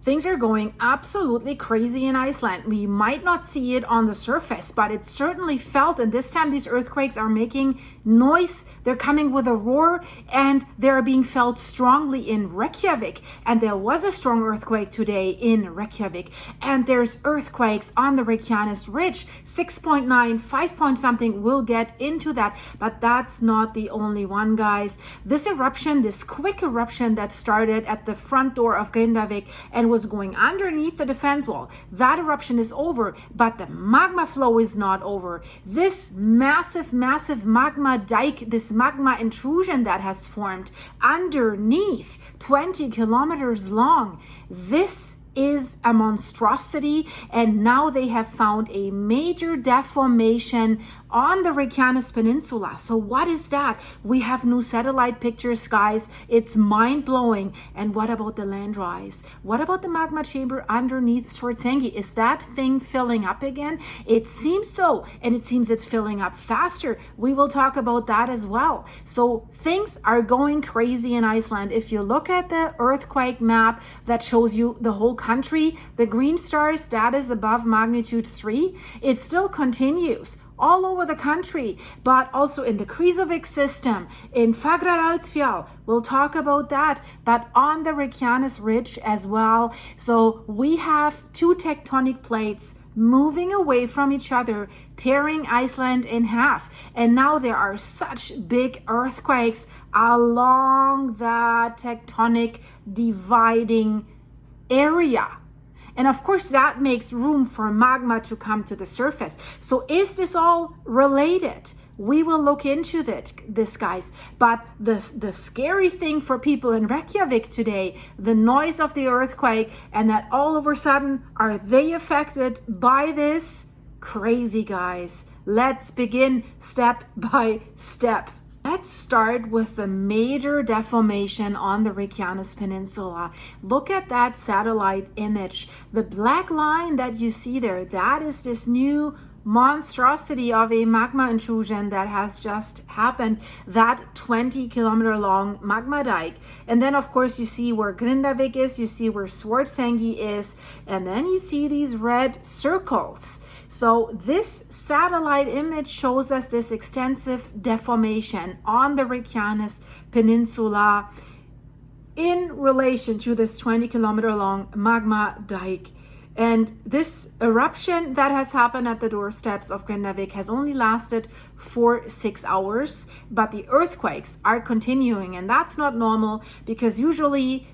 Things are going absolutely crazy in Iceland. We might not see it on the surface, but it's certainly felt. And this time these earthquakes are making noise. They're coming with a roar, and they're being felt strongly in Reykjavik. And there was a strong earthquake today in Reykjavik. And there's earthquakes on the Reykjanes ridge, 6.9, 5 point something. We'll get into that, but that's not the only one, guys. This eruption, this quick eruption that started at the front door of Grindavik and was going underneath the defense wall, that eruption is over, but the magma flow is not over. This massive magma dike, this magma intrusion that has formed underneath, 20 kilometers long, this is a monstrosity. And now they have found a major deformation on the Reykjanes Peninsula. So what is that? We have new satellite pictures, guys. It's mind-blowing. And what about the land rise? What about the magma chamber underneath Svartsengi? Is that thing filling up again? It seems so, and it seems it's filling up faster. We will talk about that as well. So things are going crazy in Iceland. If you look at the earthquake map that shows you the whole country, the green stars, that is above magnitude 3. It still continues all over the country, but also in the Grindavik system, in Fagradalsfjall. We'll talk about that, but on the Reykjanes ridge as well. So we have two tectonic plates moving away from each other, tearing Iceland in half. And now there are such big earthquakes along that tectonic dividing area. And of course, that makes room for magma to come to the surface. So is this all related? We will look into this, guys. But the scary thing for people in Reykjavik today, the noise of the earthquake, and that all of a sudden, are they affected by this? Crazy, guys. Let's begin step by step. Let's start with the major deformation on the Reykjanes Peninsula. Look at that satellite image. The black line that you see there, that is this new monstrosity of a magma intrusion that has just happened, that 20-kilometer long magma dike. And then of course you see where Grindavik is, you see where Svartsengi is, and then you see these red circles. So this satellite image shows us this extensive deformation on the Reykjanes Peninsula in relation to this 20-kilometer long magma dike. And this eruption that has happened at the doorsteps of Grindavik has only lasted for 6 hours, but the earthquakes are continuing, and that's not normal because usually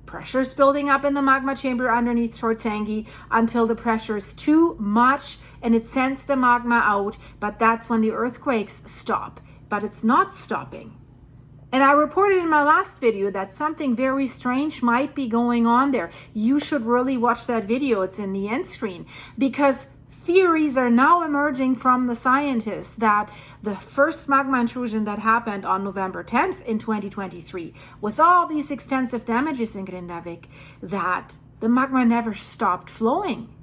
pressure is building up in the magma chamber underneath Svartsengi until the pressure is too much and it sends the magma out, but that's when the earthquakes stop. But it's not stopping. And I reported in my last video that something very strange might be going on there. You should really watch that video. It's in the end screen, because theories are now emerging from the scientists that the first magma intrusion that happened on November 10th in 2023, with all these extensive damages in Grindavik, that the magma never stopped flowing.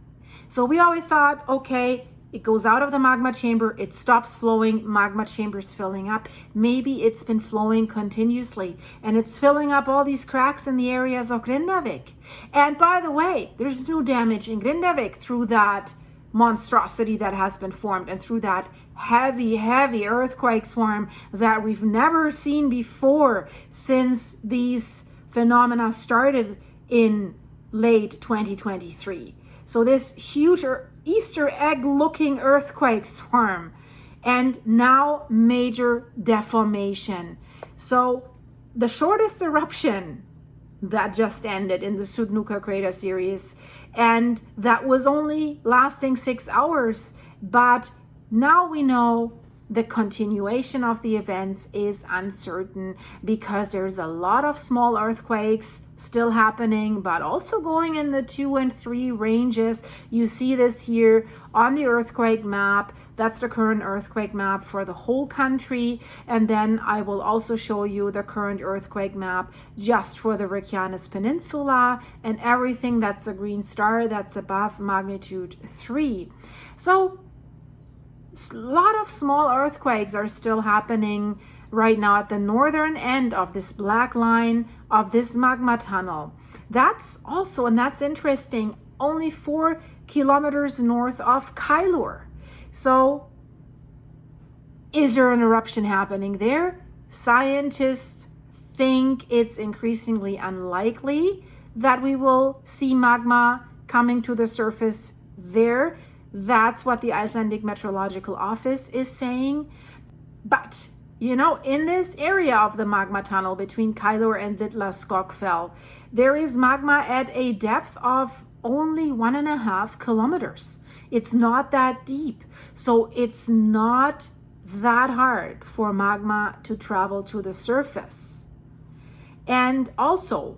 So we always thought, okay, it goes out of the magma chamber, it stops flowing, magma chamber's filling up. Maybe it's been flowing continuously and it's filling up all these cracks in the areas of Grindavik. And by the way, there's no damage in Grindavik through that monstrosity that has been formed and through that heavy earthquake swarm that we've never seen before since these phenomena started in late 2023. So this huge Easter egg looking earthquake swarm, and now major deformation. So the shortest eruption that just ended in the Sudnuka crater series, and that was only lasting 6 hours, but now we know the continuation of the events is uncertain because there's a lot of small earthquakes still happening, but also going in the 2 and 3 ranges. You see this here on the earthquake map. That's the current earthquake map for the whole country. And then I will also show you the current earthquake map just for the Reykjanes Peninsula and everything that's a green star that's above magnitude 3. So a lot of small earthquakes are still happening right now at the northern end of this black line of this magma tunnel. That's also, and that's interesting, only 4 kilometers north of Kailur. So is there an eruption happening there? Scientists think it's increasingly unlikely that we will see magma coming to the surface there. That's what the Icelandic Meteorological Office is saying. But, you know, in this area of the magma tunnel between Kailur and Litla Skogfell, there is magma at a depth of only 1.5 kilometers. It's not that deep. So it's not that hard for magma to travel to the surface. And also,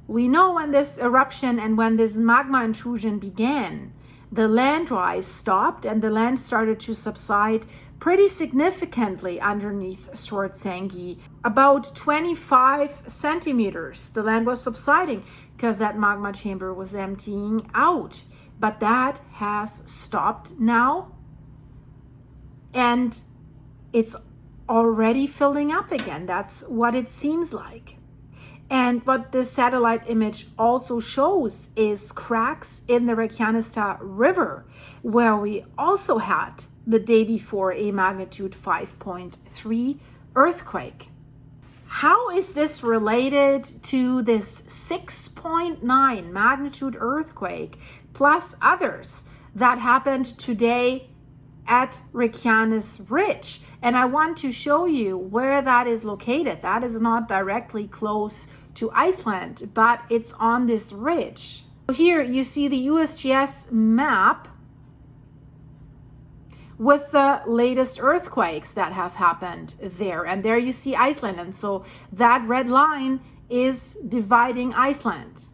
we know when this eruption and when this magma intrusion began, the land rise stopped and the land started to subside pretty significantly underneath Svartsengi. About 25 centimeters, the land was subsiding because that magma chamber was emptying out. But that has stopped now, and it's already filling up again. That's what it seems like. And what this satellite image also shows is cracks in the Reykjanes River, where we also had the day before a magnitude 5.3 earthquake. How is this related to this 6.9 magnitude earthquake plus others that happened today at Reykjanes Ridge? And I want to show you where that is located. That is not directly close to Iceland, but it's on this ridge. Here you see the USGS map with the latest earthquakes that have happened there. And there you see Iceland. And so that red line is dividing Iceland.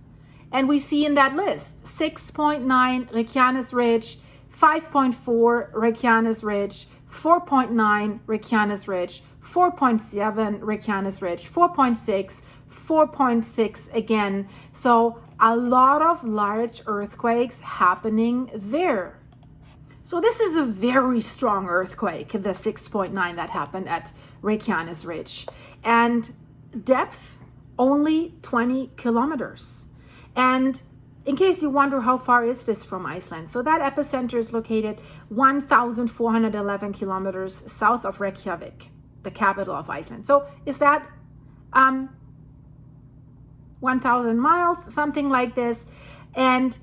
And we see in that list 6.9 Reykjanes Ridge, 5.4 Reykjanes Ridge, 4.9 Reykjanes Ridge, 4.7 Reykjanes Ridge, 4.6, 4.6 again. So a lot of large earthquakes happening there. So this is a very strong earthquake, the 6.9 that happened at Reykjanes Ridge. And depth, only 20 kilometers. And in case you wonder how far is this from Iceland, so that epicenter is located 1,411 kilometers south of Reykjavik, the capital of Iceland. So is that 1,000 miles, something like this? And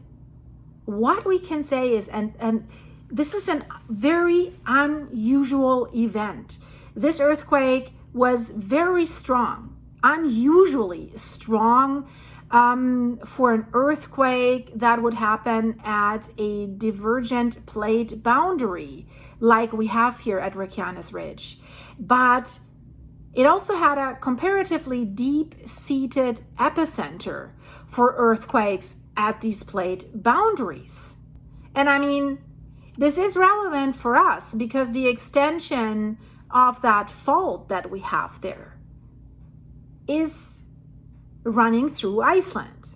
what we can say is, and this is a very unusual event. This earthquake was very strong, unusually strong. For an earthquake that would happen at a divergent plate boundary like we have here at Reykjanes Ridge. But it also had a comparatively deep-seated epicenter for earthquakes at these plate boundaries. And I mean, this is relevant for us because the extension of that fault that we have there is running through Iceland.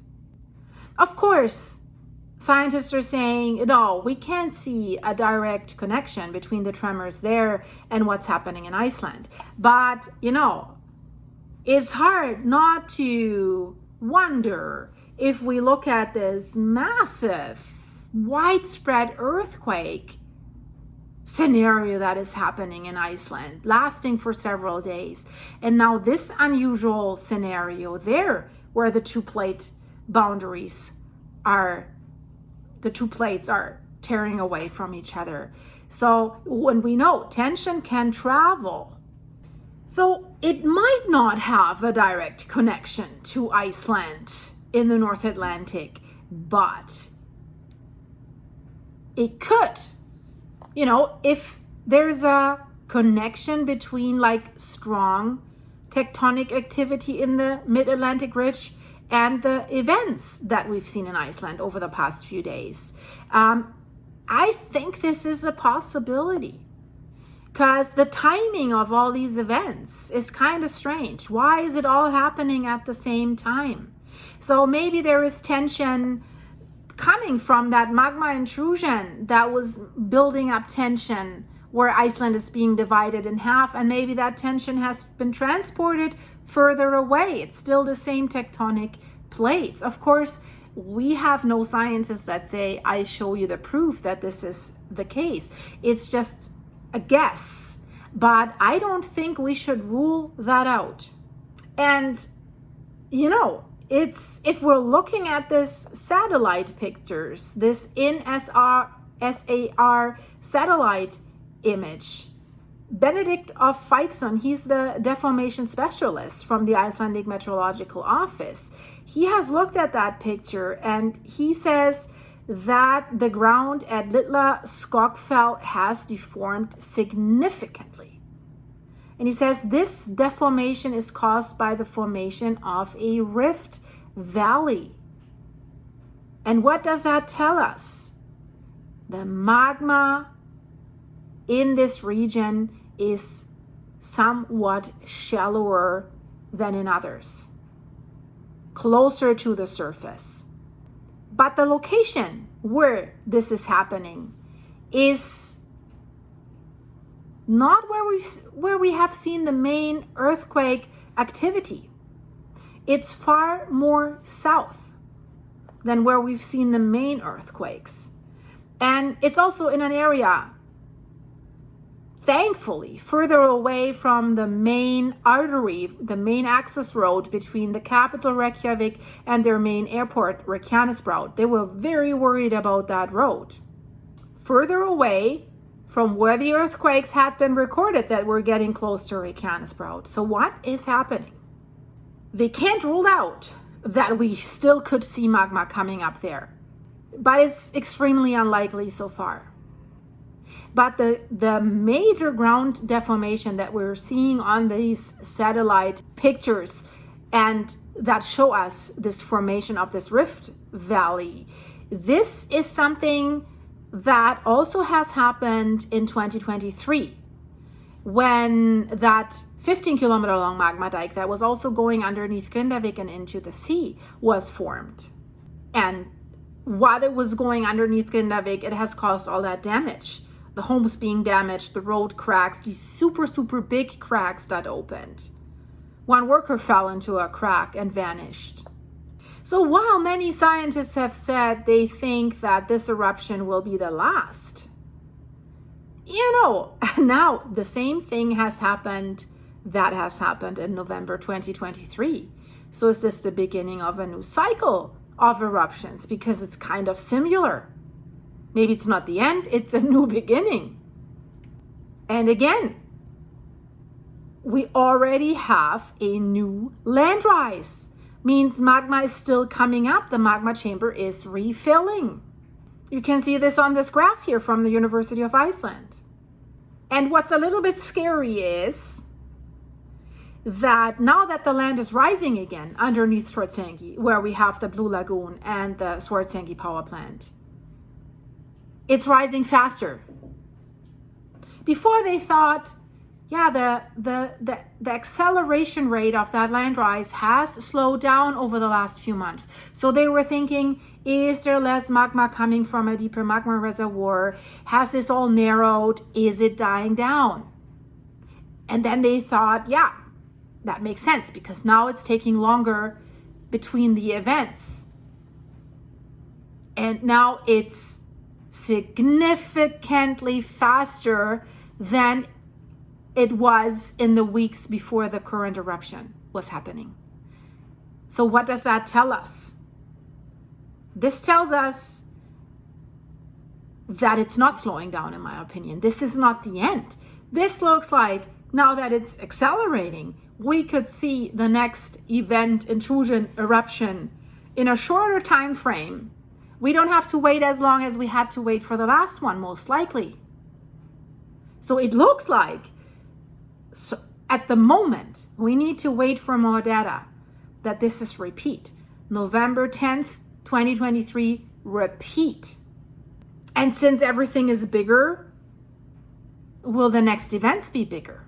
Of course, scientists are saying, no, we can't see a direct connection between the tremors there and what's happening in Iceland. But, you know, it's hard not to wonder if we look at this massive, widespread earthquake scenario that is happening in Iceland, lasting for several days. And now this unusual scenario there, where the two plates are tearing away from each other. So when we know tension can travel, so it might not have a direct connection to Iceland in the North Atlantic, but it could. You know, if there's a connection between like strong tectonic activity in the mid-Atlantic ridge and the events that we've seen in Iceland over the past few days, I think this is a possibility because the timing of all these events is kind of strange. Why is it all happening at the same time? So maybe there is tension coming from that magma intrusion that was building up tension where Iceland is being divided in half, and maybe that tension has been transported further away. It's still the same tectonic plates. Of course, we have no scientists that say, I show you the proof that this is the case. It's just a guess. But I don't think we should rule that out. And, you know, if we're looking at this satellite pictures, this SAR satellite image, Benedict of Feixon, he's the deformation specialist from the Icelandic Meteorological Office. He has looked at that picture and he says that the ground at Litla Skogfell has deformed significantly. And he says this deformation is caused by the formation of a rift valley. And what does that tell us? The magma in this region is somewhat shallower than in others, closer to the surface. But the location where this is happening is not where we have seen the main earthquake activity. It's far more south than where we've seen the main earthquakes. And it's also in an area, thankfully, further away from the main artery, the main access road between the capital Reykjavik and their main airport, Reykjanes. They were very worried about that road. Further away from where the earthquakes had been recorded that we're getting close to Reykjanes. So what is happening? They can't rule out that we still could see magma coming up there, but it's extremely unlikely so far. But the major ground deformation that we're seeing on these satellite pictures and that show us this formation of this rift valley, this is something that also has happened in 2023 when that 15-kilometer long magma dike that was also going underneath Grindavik and into the sea was formed. And while it was going underneath Grindavik, it has caused all that damage. The homes being damaged, the road cracks, these super, super big cracks that opened. One worker fell into a crack and vanished. So while many scientists have said they think that this eruption will be the last, you know, now the same thing has happened that has happened in November 2023. So is this the beginning of a new cycle of eruptions? Because it's kind of similar. Maybe it's not the end, it's a new beginning. And again, we already have a new land rise. Means magma is still coming up. The magma chamber is refilling. You can see this on this graph here from the University of Iceland. And what's a little bit scary is that now that the land is rising again underneath Svartsengi, where we have the Blue Lagoon and the Svartsengi power plant, it's rising faster. Before they thought, yeah, the acceleration rate of that land rise has slowed down over the last few months. So they were thinking, is there less magma coming from a deeper magma reservoir? Has this all narrowed? Is it dying down? And then they thought, yeah, that makes sense because now it's taking longer between the events. And now it's significantly faster than it was in the weeks before the current eruption was happening. So what does that tell us? This tells us that it's not slowing down, in my opinion. This is not the end. This looks like now that it's accelerating, we could see the next event, intrusion, eruption in a shorter time frame. We don't have to wait as long as we had to wait for the last one, most likely. So it looks like, so at the moment, we need to wait for more data that this is repeat. November 10th, 2023, repeat. And since everything is bigger, will the next events be bigger?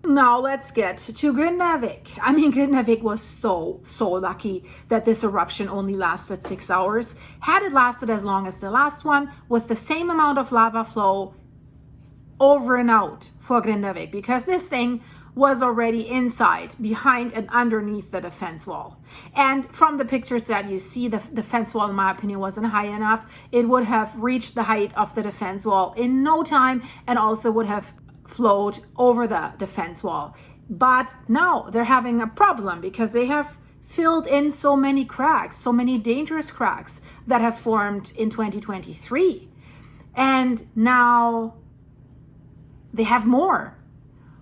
Now let's get to Grindavik. I mean, Grindavik was so lucky that this eruption only lasted 6 hours. Had it lasted as long as the last one, with the same amount of lava flow over and out for Grindavik, because this thing was already inside, behind and underneath the defense wall. And from the pictures that you see, the defense wall, in my opinion, wasn't high enough. It would have reached the height of the defense wall in no time, and also would have flowed over the defense wall. But now they're having a problem because they have filled in so many cracks, so many dangerous cracks that have formed in 2023. And now they have more.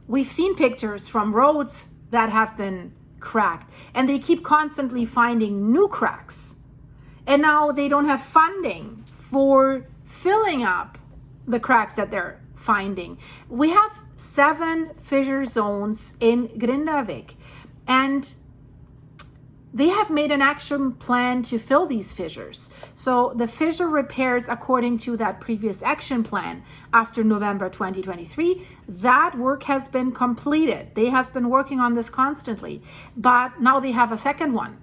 We've seen pictures from roads that have been cracked, and they keep constantly finding new cracks. And now they don't have funding for filling up the cracks that they're finding. We have 7 fissure zones in Grindavik, and they have made an action plan to fill these fissures. So the fissure repairs, according to that previous action plan after November 2023, that work has been completed. They have been working on this constantly, but now they have a second one,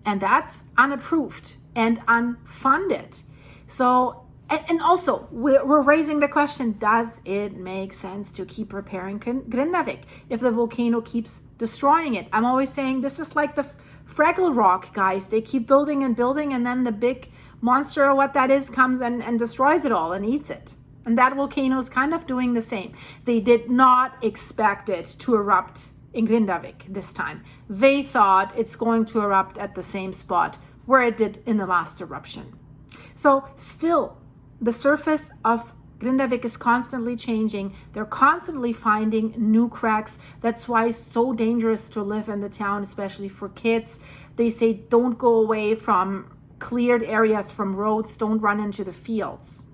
and that's unapproved and unfunded. So, and also we're raising the question, does it make sense to keep repairing Grindavik if the volcano keeps destroying it? I'm always saying this is like the Fraggle Rock, guys. They keep building and building, and then the big monster, or what that is, comes and destroys it all and eats it. And that volcano is kind of doing the same. They did not expect it to erupt in Grindavik this time. They thought it's going to erupt at the same spot where it did in the last eruption. So still, the surface of Grindavik is constantly changing. They're constantly finding new cracks. That's why it's so dangerous to live in the town, especially for kids. They say don't go away from cleared areas, from roads, don't run into the fields.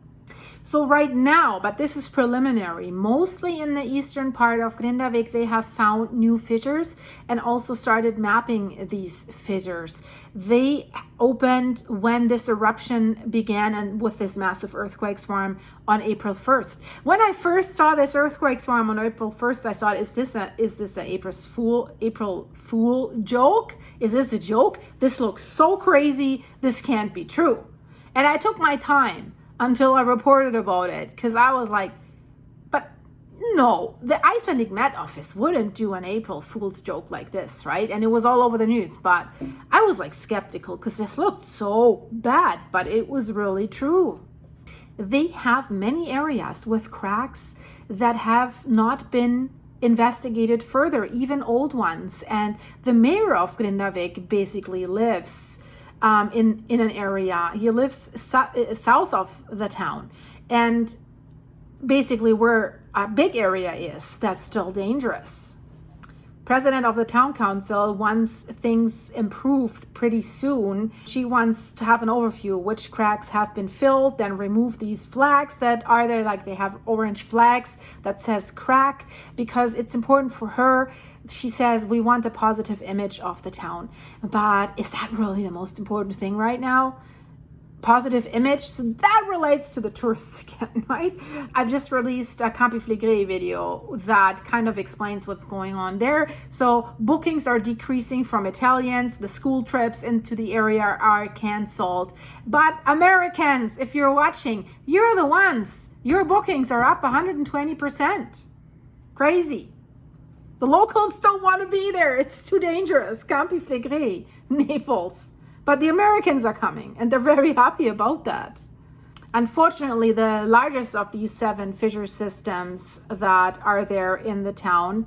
So right now, but this is preliminary, mostly in the eastern part of Grindavik, they have found new fissures and also started mapping these fissures. They opened when this eruption began and with this massive earthquake swarm on April 1st. When I first saw this earthquake swarm on April 1st, I thought, is this a April Fool joke? Is this a joke? This looks so crazy. This can't be true. And I took my time until I reported about it, because I was like, but no, the Icelandic Met Office wouldn't do an April Fool's joke like this, right? And it was all over the news, but I was like skeptical because this looked so bad, but it was really true. They have many areas with cracks that have not been investigated further, even old ones. And the mayor of Grindavik basically lives in an area. He lives south of the town, and basically where a big area is, that's still dangerous. President of the town council wants things improved pretty soon. She wants to have an overview which cracks have been filled, then remove these flags that are there, like they have orange flags that says crack, because it's important for her. She says, we want a positive image of the town. But is that really the most important thing right now? Positive image? So that relates to the tourists again, right? I've just released a Campi Flegrei video that kind of explains what's going on there. So bookings are decreasing from Italians. The school trips into the area are canceled. But Americans, if you're watching, you're the ones. Your bookings are up 120%. Crazy. The locals don't want to be there. It's too dangerous. Campi Flegrei, Naples. But the Americans are coming, and they're very happy about that. Unfortunately, the largest of these 7 fissure systems that are there in the town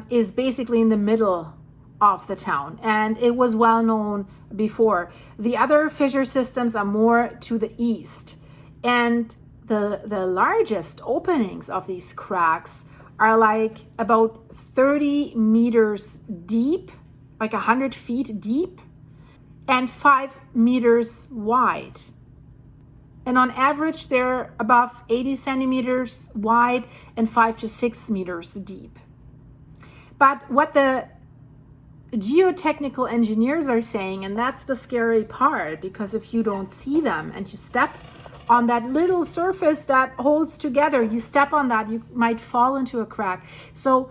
is basically in the middle of the town, and it was well known before. The other fissure systems are more to the east, and the largest openings of these cracks are like about 30 meters deep, like 100 feet deep, and 5 meters wide. And on average, they're above 80 centimeters wide and 5 to 6 meters deep. But what the geotechnical engineers are saying, and that's the scary part, because if you don't see them and you step on that little surface that holds together, you step on that, you might fall into a crack. So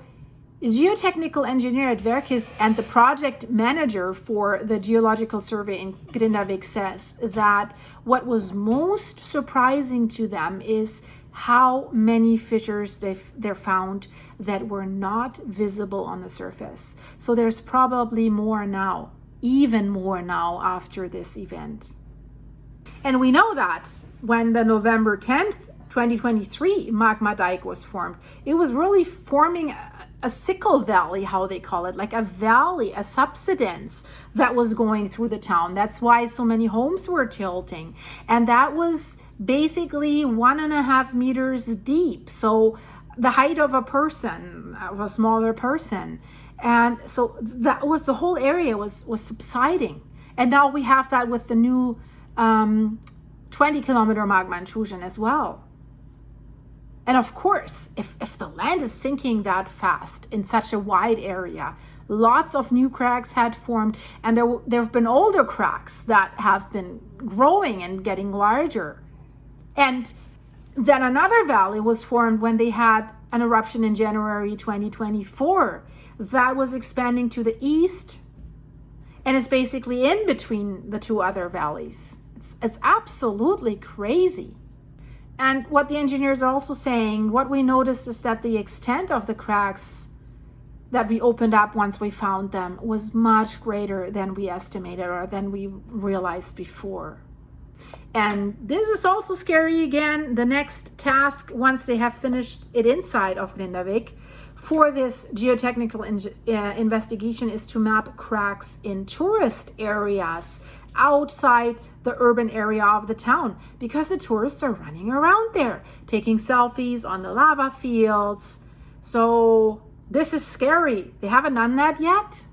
geotechnical engineer at RUV.is and the project manager for the Geological survey in Grindavik says that what was most surprising to them is how many fissures they're found that were not visible on the surface. So there's probably more now, even more now after this event. And we know that when the November 10th, 2023 magma dike was formed, it was really forming a sickle valley, how they call it, like a valley, a subsidence that was going through the town. That's why so many homes were tilting. And that was basically 1.5 meters deep. So the height of a person, of a smaller person. And so that was, the whole area was subsiding. And now we have that with the new 20-kilometer magma intrusion as well. And of course, if the land is sinking that fast in such a wide area, lots of new cracks had formed, and there have been older cracks that have been growing and getting larger. And then another valley was formed when they had an eruption in January 2024 that was expanding to the east, and it's basically in between the two other valleys. It's absolutely crazy. And what the engineers are also saying, what we noticed is that the extent of the cracks that we opened up once we found them was much greater than we estimated or than we realized before. And this is also scary again. The next task, once they have finished it inside of Grindavik, for this geotechnical investigation is to map cracks in tourist areas outside the urban area of the town, because the tourists are running around there taking selfies on the lava fields. So this is scary. They haven't done that yet.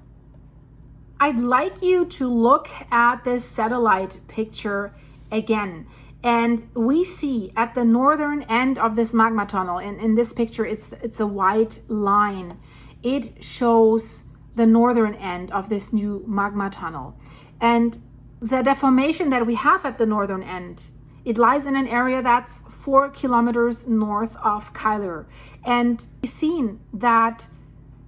I'd like you to look at this satellite picture again. And we see at the northern end of this magma tunnel, and in this picture it's a white line. It shows the northern end of this new magma tunnel. And the deformation that we have at the northern end, it lies in an area that's 4 kilometers north of Keilir. And we've seen that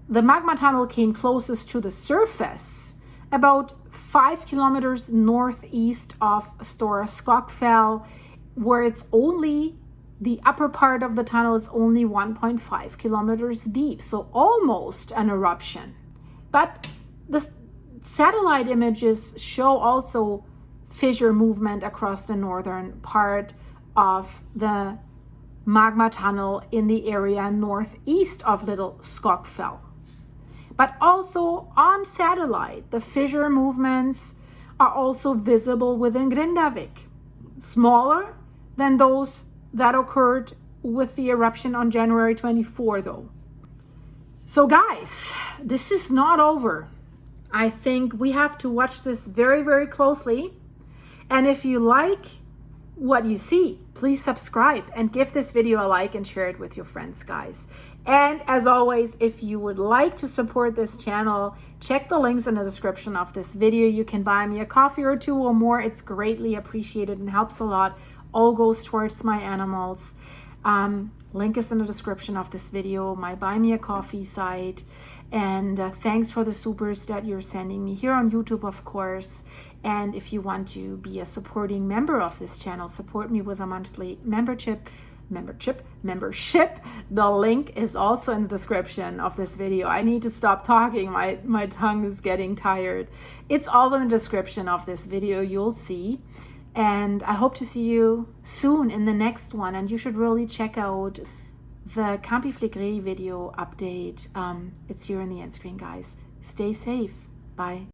the magma tunnel came closest to the surface about 5 kilometers northeast of Stora Skogfell, where it's only, the upper part of the tunnel is only 1.5 kilometers deep. So almost an eruption. But the satellite images show also fissure movement across the northern part of the magma tunnel in the area northeast of Little Skogfell. But also on satellite, the fissure movements are also visible within Grindavik, smaller than those that occurred with the eruption on January 24 though. So guys, this is not over. I think we have to watch this very, very closely. And if you like what you see, please subscribe and give this video a like and share it with your friends, guys. And as always, if you would like to support this channel, check the links in the description of this video. You can buy me a coffee or two or more. It's greatly appreciated and helps a lot. All goes towards my animals. Link is in the description of this video, my Buy Me a Coffee site. And thanks for the supers that you're sending me here on YouTube, of course. And if you want to be a supporting member of this channel, support me with a monthly membership. The link is also in the description of this video. I need to stop talking. My tongue is getting tired. It's all in the description of this video. You'll see. And I hope to see you soon in the next one. And you should really check out the Campi Flegrei video update. It's here in the end screen, guys. Stay safe. Bye.